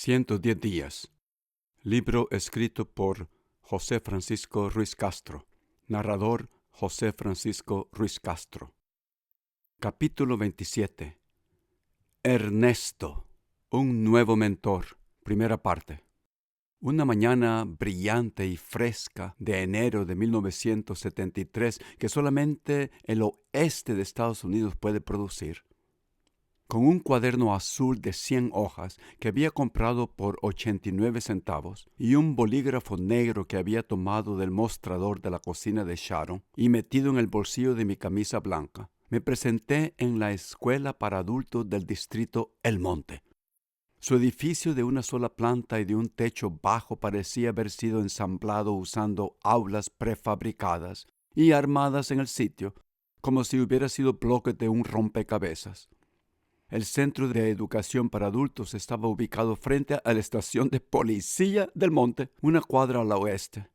110 días. Libro escrito por José Francisco Ruiz Castro. Narrador José Francisco Ruiz Castro. Capítulo 27. Ernesto, un nuevo mentor. Primera parte. Una mañana brillante y fresca de enero de 1973 que solamente el oeste de Estados Unidos puede producir. Con un cuaderno azul de 100 hojas que había comprado por 89 centavos y un bolígrafo negro que había tomado del mostrador de la cocina de Sharon y metido en el bolsillo de mi camisa blanca, me presenté en la escuela para adultos del distrito El Monte. Su edificio de una sola planta y de un techo bajo parecía haber sido ensamblado usando aulas prefabricadas y armadas en el sitio, como si hubiera sido bloque de un rompecabezas. El Centro de Educación para Adultos estaba ubicado frente a la estación de policía del monte, una cuadra al oeste.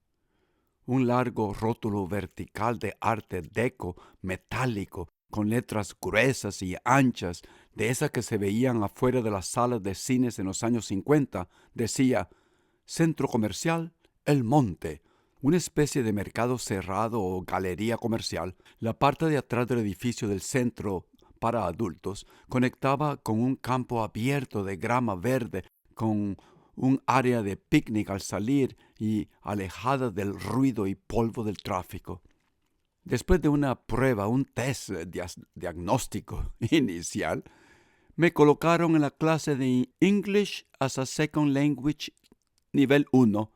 Un largo rótulo vertical de arte deco metálico, con letras gruesas y anchas, de esas que se veían afuera de las salas de cines en los años 50, decía Centro Comercial El Monte, una especie de mercado cerrado o galería comercial. La parte de atrás del edificio del centro para adultos conectaba con un campo abierto de grama verde con un área de picnic al salir y alejada del ruido y polvo del tráfico. Después de una prueba, un test diagnóstico inicial, me colocaron en la clase de English as a Second Language nivel 1,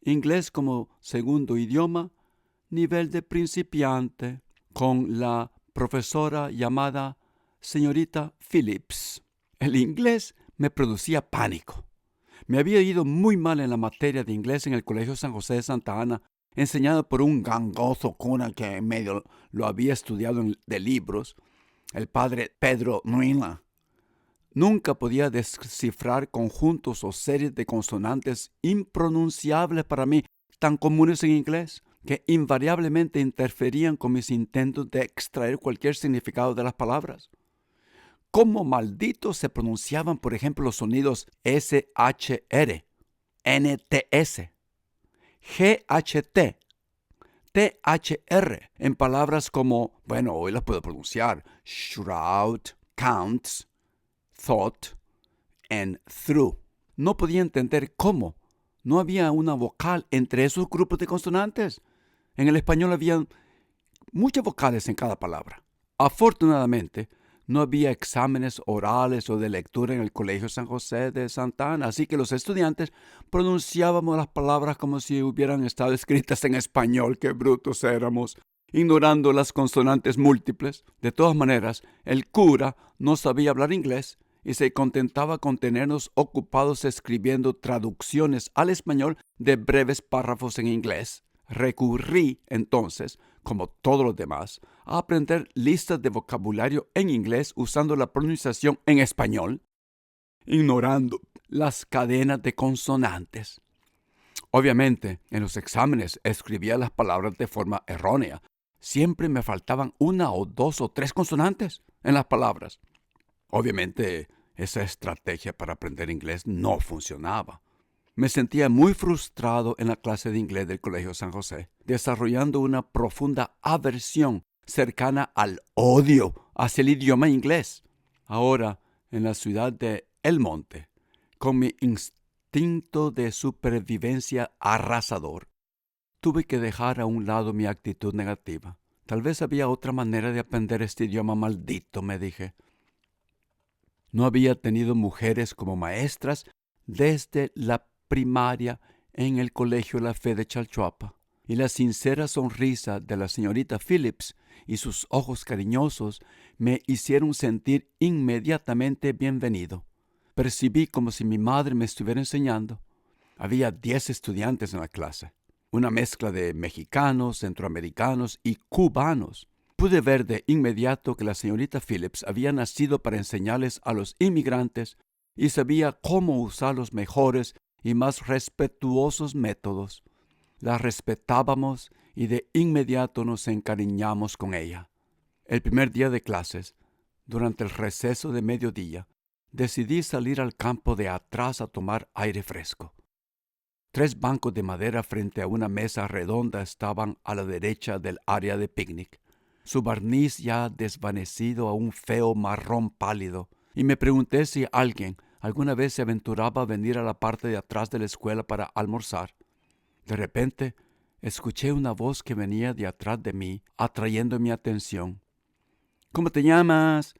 inglés como segundo idioma, nivel de principiante, con la profesora llamada señorita Phillips. El inglés me producía pánico. Me había ido muy mal en la materia de inglés en el Colegio San José de Santa Ana, enseñado por un gangoso cuna que medio lo había estudiado de libros, el padre Pedro Nuina. Nunca podía descifrar conjuntos o series de consonantes impronunciables para mí, tan comunes en inglés, que invariablemente interferían con mis intentos de extraer cualquier significado de las palabras. ¿Cómo malditos se pronunciaban, por ejemplo, los sonidos SHR, NTS, GHT, THR, en palabras como, bueno, hoy las puedo pronunciar, shroud, counts, thought, and through? No podía entender cómo no había una vocal entre esos grupos de consonantes. En el español había muchas vocales en cada palabra. Afortunadamente, no había exámenes orales o de lectura en el Colegio San José de Santa Ana, así que los estudiantes pronunciábamos las palabras como si hubieran estado escritas en español. ¡Qué brutos éramos! Ignorando las consonantes múltiples. De todas maneras, el cura no sabía hablar inglés y se contentaba con tenernos ocupados escribiendo traducciones al español de breves párrafos en inglés. Recurrí, entonces, como todos los demás, a aprender listas de vocabulario en inglés usando la pronunciación en español, ignorando las cadenas de consonantes. Obviamente, en los exámenes escribía las palabras de forma errónea. Siempre me faltaban una o dos o tres consonantes en las palabras. Obviamente, esa estrategia para aprender inglés no funcionaba. Me sentía muy frustrado en la clase de inglés del Colegio San José, desarrollando una profunda aversión cercana al odio hacia el idioma inglés. Ahora, en la ciudad de El Monte, con mi instinto de supervivencia arrasador, tuve que dejar a un lado mi actitud negativa. Tal vez había otra manera de aprender este idioma maldito, me dije. No había tenido mujeres como maestras desde la primaria en el Colegio La Fe de Chalchuapa, y la sincera sonrisa de la señorita Phillips y sus ojos cariñosos me hicieron sentir inmediatamente bienvenido. Percibí como si mi madre me estuviera enseñando. Había 10 estudiantes en la clase, una mezcla de mexicanos, centroamericanos y cubanos. Pude ver de inmediato que la señorita Phillips había nacido para enseñarles a los inmigrantes y sabía cómo usar los mejores y más respetuosos métodos. La respetábamos y de inmediato nos encariñamos con ella. El primer día de clases, durante el receso de mediodía, decidí salir al campo de atrás a tomar aire fresco. 3 bancos de madera frente a una mesa redonda estaban a la derecha del área de picnic, su barniz ya desvanecido a un feo marrón pálido, y me pregunté si alguien alguna vez se aventuraba a venir a la parte de atrás de la escuela para almorzar. De repente, escuché una voz que venía de atrás de mí, atrayendo mi atención. «¿Cómo te llamas?»,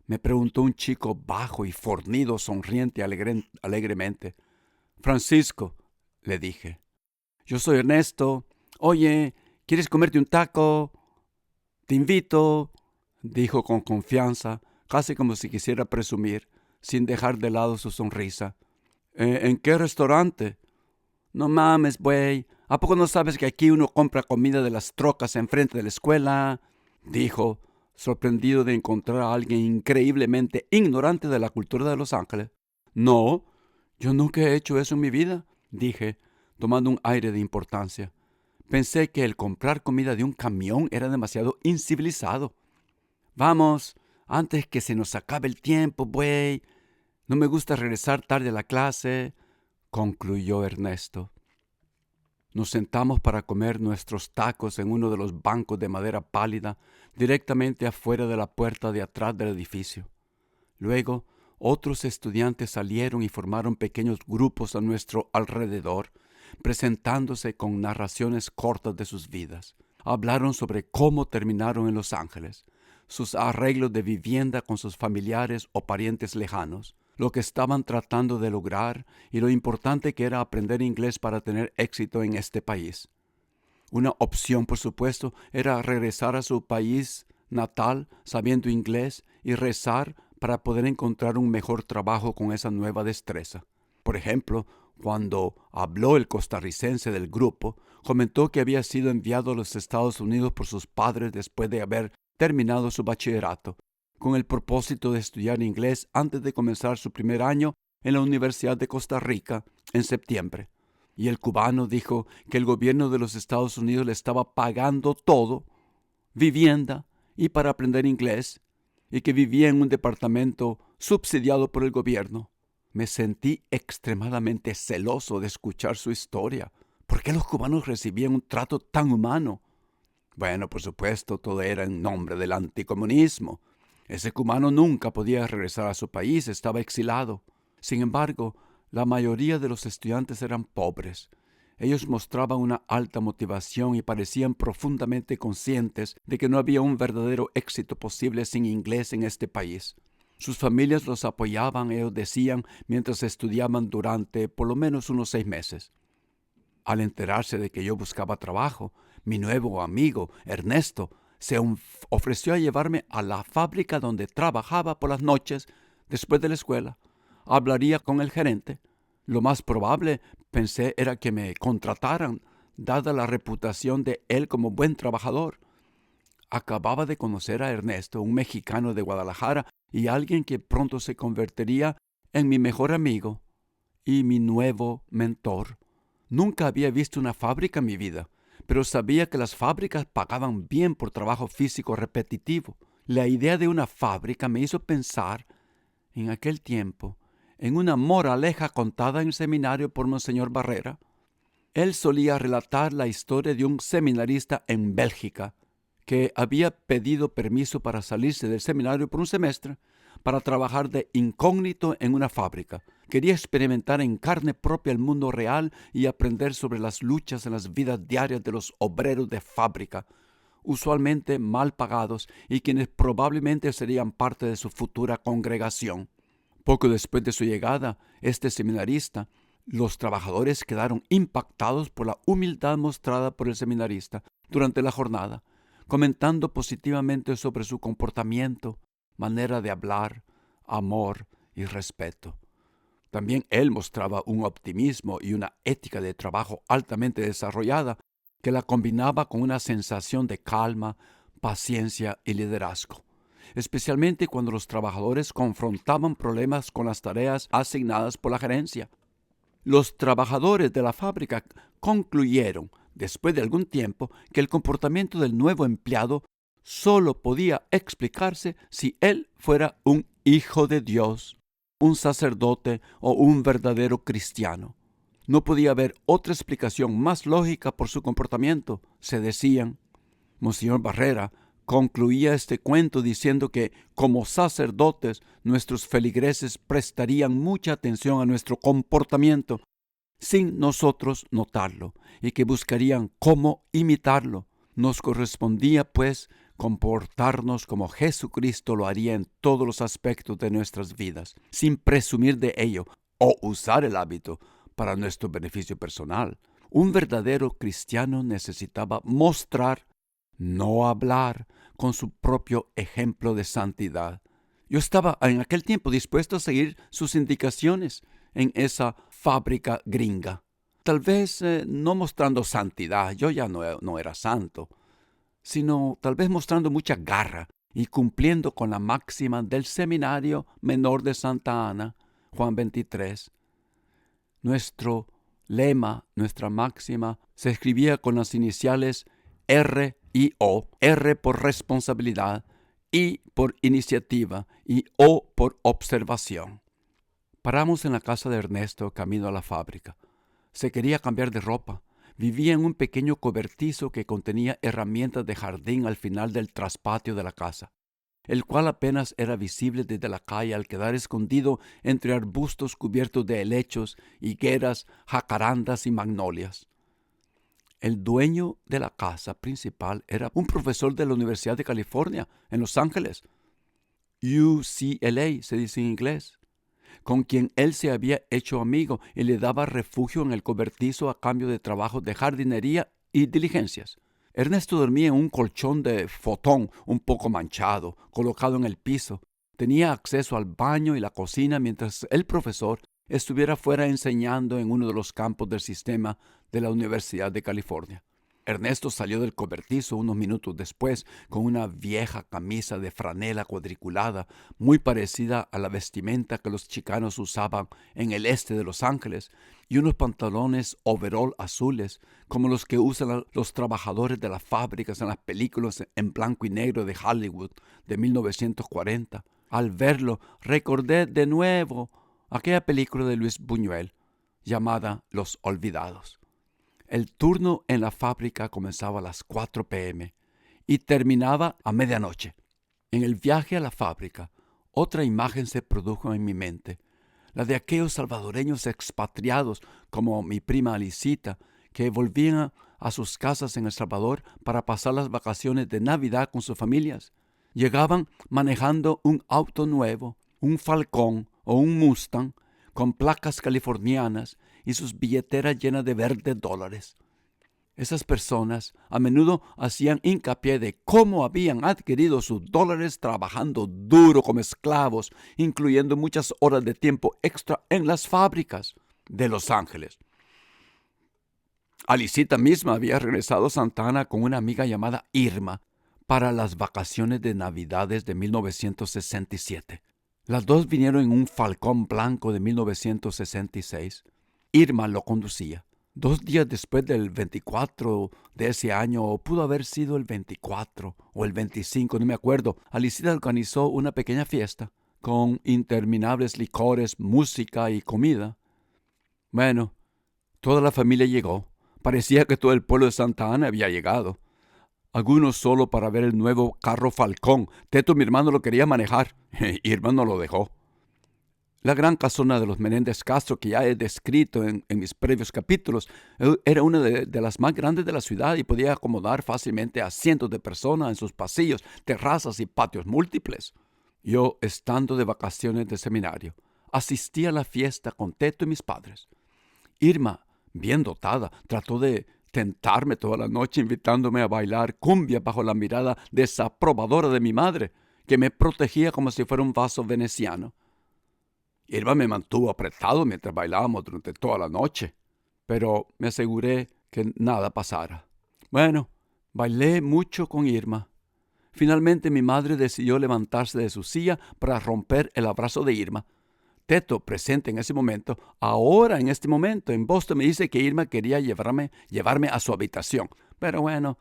me preguntó un chico bajo y fornido, sonriente alegremente. «Francisco», le dije. «Yo soy Ernesto. Oye, ¿quieres comerte un taco? Te invito», dijo con confianza, casi como si quisiera presumir, sin dejar de lado su sonrisa. «¿En qué restaurante?» «No mames, güey. ¿A poco no sabes que aquí uno compra comida de las trocas enfrente de la escuela?», dijo, sorprendido de encontrar a alguien increíblemente ignorante de la cultura de Los Ángeles. «No, yo nunca he hecho eso en mi vida», dije, tomando un aire de importancia. Pensé que el comprar comida de un camión era demasiado incivilizado. «Vamos, antes que se nos acabe el tiempo, güey. No me gusta regresar tarde a la clase», concluyó Ernesto. Nos sentamos para comer nuestros tacos en uno de los bancos de madera pálida, directamente afuera de la puerta de atrás del edificio. Luego, otros estudiantes salieron y formaron pequeños grupos a nuestro alrededor, presentándose con narraciones cortas de sus vidas. Hablaron sobre cómo terminaron en Los Ángeles, sus arreglos de vivienda con sus familiares o parientes lejanos, lo que estaban tratando de lograr y lo importante que era aprender inglés para tener éxito en este país. Una opción, por supuesto, era regresar a su país natal sabiendo inglés y rezar para poder encontrar un mejor trabajo con esa nueva destreza. Por ejemplo, cuando habló el costarricense del grupo, comentó que había sido enviado a los Estados Unidos por sus padres después de haber terminado su bachillerato, con el propósito de estudiar inglés antes de comenzar su primer año en la Universidad de Costa Rica en septiembre. Y el cubano dijo que el gobierno de los Estados Unidos le estaba pagando todo, vivienda y para aprender inglés, y que vivía en un departamento subsidiado por el gobierno. Me sentí extremadamente celoso de escuchar su historia. ¿Por qué los cubanos recibían un trato tan humano? Bueno, por supuesto, todo era en nombre del anticomunismo. Ese cubano nunca podía regresar a su país, estaba exilado. Sin embargo, la mayoría de los estudiantes eran pobres. Ellos mostraban una alta motivación y parecían profundamente conscientes de que no había un verdadero éxito posible sin inglés en este país. Sus familias los apoyaban, ellos decían, mientras estudiaban durante por lo menos unos 6 meses. Al enterarse de que yo buscaba trabajo, mi nuevo amigo, Ernesto, se ofreció a llevarme a la fábrica donde trabajaba por las noches después de la escuela. Hablaría con el gerente. Lo más probable, pensé, era que me contrataran, dada la reputación de él como buen trabajador. Acababa de conocer a Ernesto, un mexicano de Guadalajara, y alguien que pronto se convertiría en mi mejor amigo y mi nuevo mentor. Nunca había visto una fábrica en mi vida, pero sabía que las fábricas pagaban bien por trabajo físico repetitivo. La idea de una fábrica me hizo pensar, en aquel tiempo, en una moraleja contada en el seminario por Monseñor Barrera. Él solía relatar la historia de un seminarista en Bélgica que había pedido permiso para salirse del seminario por un semestre para trabajar de incógnito en una fábrica. Quería experimentar en carne propia el mundo real y aprender sobre las luchas en las vidas diarias de los obreros de fábrica, usualmente mal pagados y quienes probablemente serían parte de su futura congregación. Poco después de su llegada, este seminarista, los trabajadores quedaron impactados por la humildad mostrada por el seminarista durante la jornada, comentando positivamente sobre su comportamiento, manera de hablar, amor y respeto. También él mostraba un optimismo y una ética de trabajo altamente desarrollada que la combinaba con una sensación de calma, paciencia y liderazgo, especialmente cuando los trabajadores confrontaban problemas con las tareas asignadas por la gerencia. Los trabajadores de la fábrica concluyeron, después de algún tiempo, que el comportamiento del nuevo empleado solo podía explicarse si él fuera un hijo de Dios. un sacerdote o un verdadero cristiano. No podía haber otra explicación más lógica por su comportamiento, se decían. Monseñor Barrera concluía este cuento diciendo que, como sacerdotes, nuestros feligreses prestarían mucha atención a nuestro comportamiento sin nosotros notarlo, y que buscarían cómo imitarlo. Nos correspondía, pues, comportarnos como Jesucristo lo haría en todos los aspectos de nuestras vidas, sin presumir de ello o usar el hábito para nuestro beneficio personal. Un verdadero cristiano necesitaba mostrar, no hablar, con su propio ejemplo de santidad. Yo estaba en aquel tiempo dispuesto a seguir sus indicaciones en esa fábrica gringa. Tal vez no mostrando santidad, yo ya no era santo, sino tal vez mostrando mucha garra y cumpliendo con la máxima del Seminario Menor de Santa Ana, Juan 23. Nuestro lema, nuestra máxima, se escribía con las iniciales R y O. R por responsabilidad, I por iniciativa y O por observación. Paramos en la casa de Ernesto camino a la fábrica. Se quería cambiar de ropa. Vivía en un pequeño cobertizo que contenía herramientas de jardín al final del traspatio de la casa, el cual apenas era visible desde la calle al quedar escondido entre arbustos cubiertos de helechos, higueras, jacarandas y magnolias. El dueño de la casa principal era un profesor de la Universidad de California, en Los Ángeles, UCLA se dice en inglés, con quien él se había hecho amigo y le daba refugio en el cobertizo a cambio de trabajos de jardinería y diligencias. Ernesto dormía en un colchón de fotón un poco manchado, colocado en el piso. Tenía acceso al baño y la cocina mientras el profesor estuviera fuera enseñando en uno de los campos del sistema de la Universidad de California. Ernesto salió del cobertizo unos minutos después con una vieja camisa de franela cuadriculada, muy parecida a la vestimenta que los chicanos usaban en el este de Los Ángeles, y unos pantalones overol azules, como los que usan los trabajadores de las fábricas en las películas en blanco y negro de Hollywood de 1940. Al verlo, recordé de nuevo aquella película de Luis Buñuel llamada Los Olvidados. El turno en la fábrica comenzaba a las 4 p.m. y terminaba a medianoche. En el viaje a la fábrica, otra imagen se produjo en mi mente, la de aquellos salvadoreños expatriados como mi prima Alicita, que volvían a sus casas en El Salvador para pasar las vacaciones de Navidad con sus familias. Llegaban manejando un auto nuevo, un Falcón o un Mustang, con placas californianas y sus billeteras llenas de verdes dólares. Esas personas a menudo hacían hincapié de cómo habían adquirido sus dólares trabajando duro como esclavos, incluyendo muchas horas de tiempo extra en las fábricas de Los Ángeles. Alicita misma había regresado a Santa Ana con una amiga llamada Irma para las vacaciones de Navidades de 1967. Las dos vinieron en un Falcón blanco de 1966. Irma lo conducía. 2 días después del 24 de ese año, o pudo haber sido el 24 o el 25, no me acuerdo, Alicita organizó una pequeña fiesta con interminables licores, música y comida. Bueno, toda la familia llegó. Parecía que todo el pueblo de Santa Ana había llegado. Algunos solo para ver el nuevo carro Falcón. Teto, mi hermano, lo quería manejar. Irma no lo dejó. La gran casona de los Menéndez Castro, que ya he descrito en mis previos capítulos, era una de las más grandes de la ciudad y podía acomodar fácilmente a cientos de personas en sus pasillos, terrazas y patios múltiples. Yo, estando de vacaciones de seminario, asistí a la fiesta con Teto y mis padres. Irma, bien dotada, trató de tentarme toda la noche invitándome a bailar cumbia bajo la mirada desaprobadora de mi madre, que me protegía como si fuera un vaso veneciano. Irma me mantuvo apretado mientras bailábamos durante toda la noche, pero me aseguré que nada pasara. Bueno, bailé mucho con Irma. Finalmente mi madre decidió levantarse de su silla para romper el abrazo de Irma. Teto, presente en ese momento, ahora en este momento en Boston, me dice que Irma quería llevarme a su habitación. Pero bueno,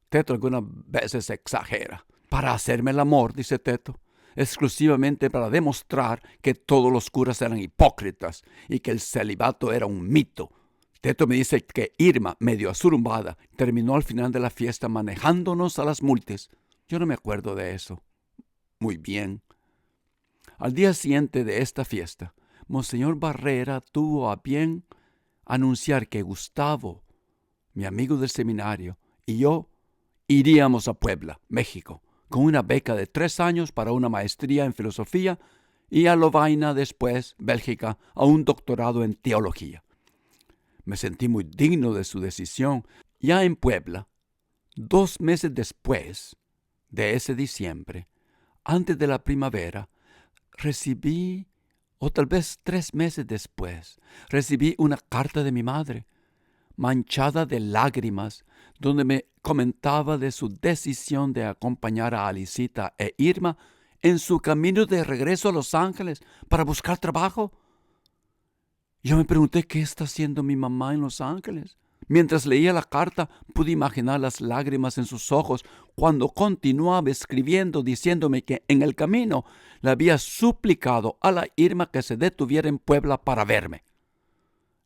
Teto algunas veces exagera. Para hacerme el amor, dice Teto. exclusivamente para demostrar que todos los curas eran hipócritas y que el celibato era un mito. Teto me dice que Irma, medio asurumbada, terminó al final de la fiesta manejándonos a las multis. Yo no me acuerdo de eso. Muy bien. Al día siguiente de esta fiesta, Monseñor Barrera tuvo a bien anunciar que Gustavo, mi amigo del seminario, y yo iríamos a Puebla, México, con una beca de 3 años para una maestría en filosofía y a Lovaina después, Bélgica, a un doctorado en teología. Me sentí muy digno de su decisión. Ya en Puebla, 2 meses después de ese diciembre, antes de la primavera, recibí, o tal vez 3 meses después, recibí una carta de mi madre, manchada de lágrimas, donde me comentaba de su decisión de acompañar a Alicita e Irma en su camino de regreso a Los Ángeles para buscar trabajo. Yo me pregunté qué está haciendo mi mamá en Los Ángeles. Mientras leía la carta, pude imaginar las lágrimas en sus ojos cuando continuaba escribiendo diciéndome que en el camino le había suplicado a la Irma que se detuviera en Puebla para verme.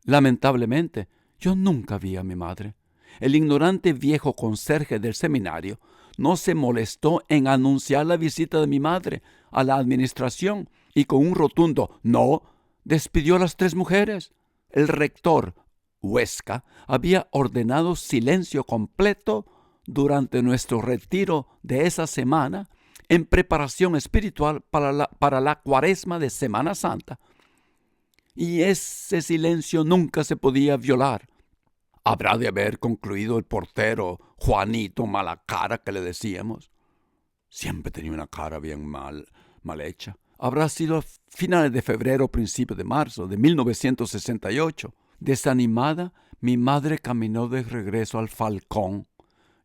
Lamentablemente, yo nunca vi a mi madre. El ignorante viejo conserje del seminario no se molestó en anunciar la visita de mi madre a la administración y con un rotundo «no» despidió a las 3 mujeres. El rector, Huesca, había ordenado silencio completo durante nuestro retiro de esa semana en preparación espiritual para la cuaresma de Semana Santa. Y ese silencio nunca se podía violar. Habrá de haber concluido el portero Juanito Malacara, que le decíamos. Siempre tenía una cara bien mal hecha. Habrá sido a finales de febrero o principios de marzo de 1968. Desanimada, mi madre caminó de regreso al Falcón,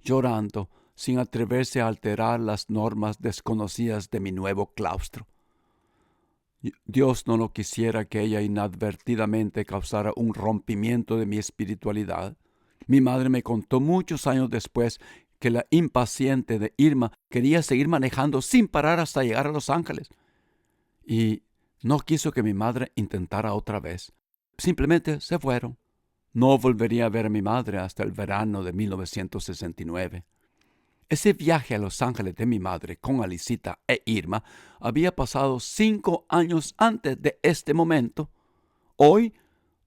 llorando, sin atreverse a alterar las normas desconocidas de mi nuevo claustro. Dios no lo quisiera que ella inadvertidamente causara un rompimiento de mi espiritualidad. Mi madre me contó muchos años después que la impaciente de Irma quería seguir manejando sin parar hasta llegar a Los Ángeles. Y no quiso que mi madre intentara otra vez. Simplemente se fueron. No volvería a ver a mi madre hasta el verano de 1969. Ese viaje a Los Ángeles de mi madre con Alicita e Irma había pasado 5 años antes de este momento. Hoy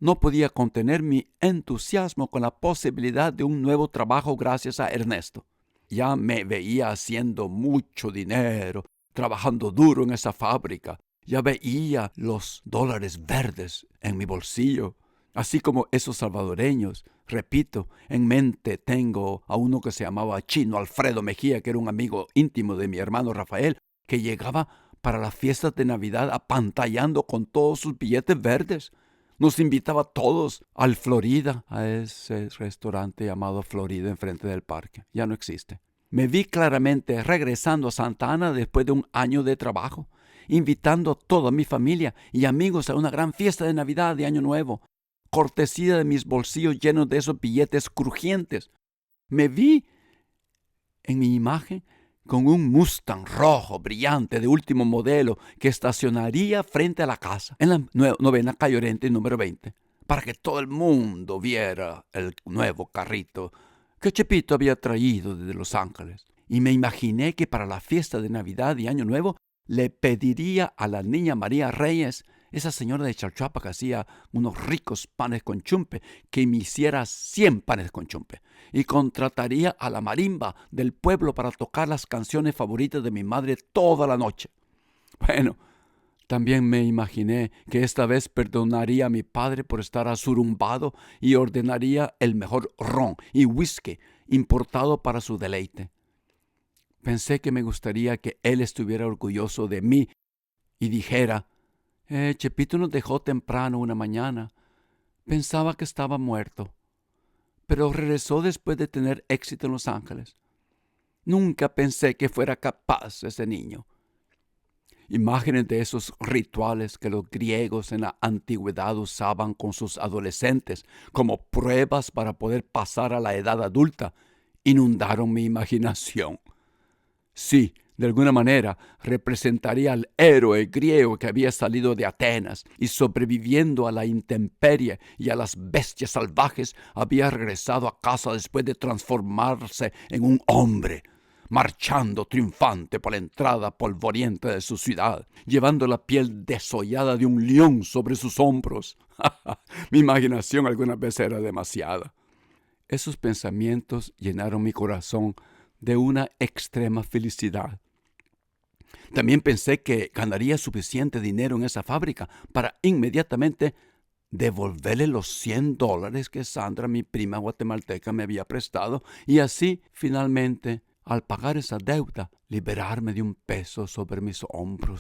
no podía contener mi entusiasmo con la posibilidad de un nuevo trabajo gracias a Ernesto. Ya me veía haciendo mucho dinero, trabajando duro en esa fábrica. Ya veía los dólares verdes en mi bolsillo, así como esos salvadoreños. Repito, en mente tengo a uno que se llamaba Chino Alfredo Mejía, que era un amigo íntimo de mi hermano Rafael, que llegaba para las fiestas de Navidad apantallando con todos sus billetes verdes. Nos invitaba a todos al Florida, a ese restaurante llamado Florida enfrente del parque. Ya no existe. Me vi claramente regresando a Santa Ana después de un año de trabajo, invitando a toda mi familia y amigos a una gran fiesta de Navidad de Año Nuevo, cortesía de mis bolsillos llenos de esos billetes crujientes. Me vi en mi imagen con un Mustang rojo brillante de último modelo que estacionaría frente a la casa en la 9ª calle Oriente número 20 para que todo el mundo viera el nuevo carrito que Chepito había traído desde Los Ángeles. Y me imaginé que para la fiesta de Navidad y Año Nuevo le pediría a la niña María Reyes, esa señora de Chalchuapa que hacía unos ricos panes con chumpe, que me hiciera 100 panes con chumpe. Y contrataría a la marimba del pueblo para tocar las canciones favoritas de mi madre toda la noche. Bueno, también me imaginé que esta vez perdonaría a mi padre por estar asurumbado y ordenaría el mejor ron y whisky importado para su deleite. Pensé que me gustaría que él estuviera orgulloso de mí y dijera: Chepito nos dejó temprano una mañana. Pensaba que estaba muerto, pero regresó después de tener éxito en Los Ángeles. Nunca pensé que fuera capaz ese niño. Imágenes de esos rituales que los griegos en la antigüedad usaban con sus adolescentes como pruebas para poder pasar a la edad adulta inundaron mi imaginación. Sí, De alguna manera, representaría al héroe griego que había salido de Atenas y, sobreviviendo a la intemperie y a las bestias salvajes, había regresado a casa después de transformarse en un hombre, marchando triunfante por la entrada polvorienta de su ciudad, llevando la piel desollada de un león sobre sus hombros. Mi imaginación algunas veces era demasiada. Esos pensamientos llenaron mi corazón de una extrema felicidad. También pensé que ganaría suficiente dinero en esa fábrica para inmediatamente devolverle los $100 que Sandra, mi prima guatemalteca, me había prestado, y así, finalmente, al pagar esa deuda, liberarme de un peso sobre mis hombros.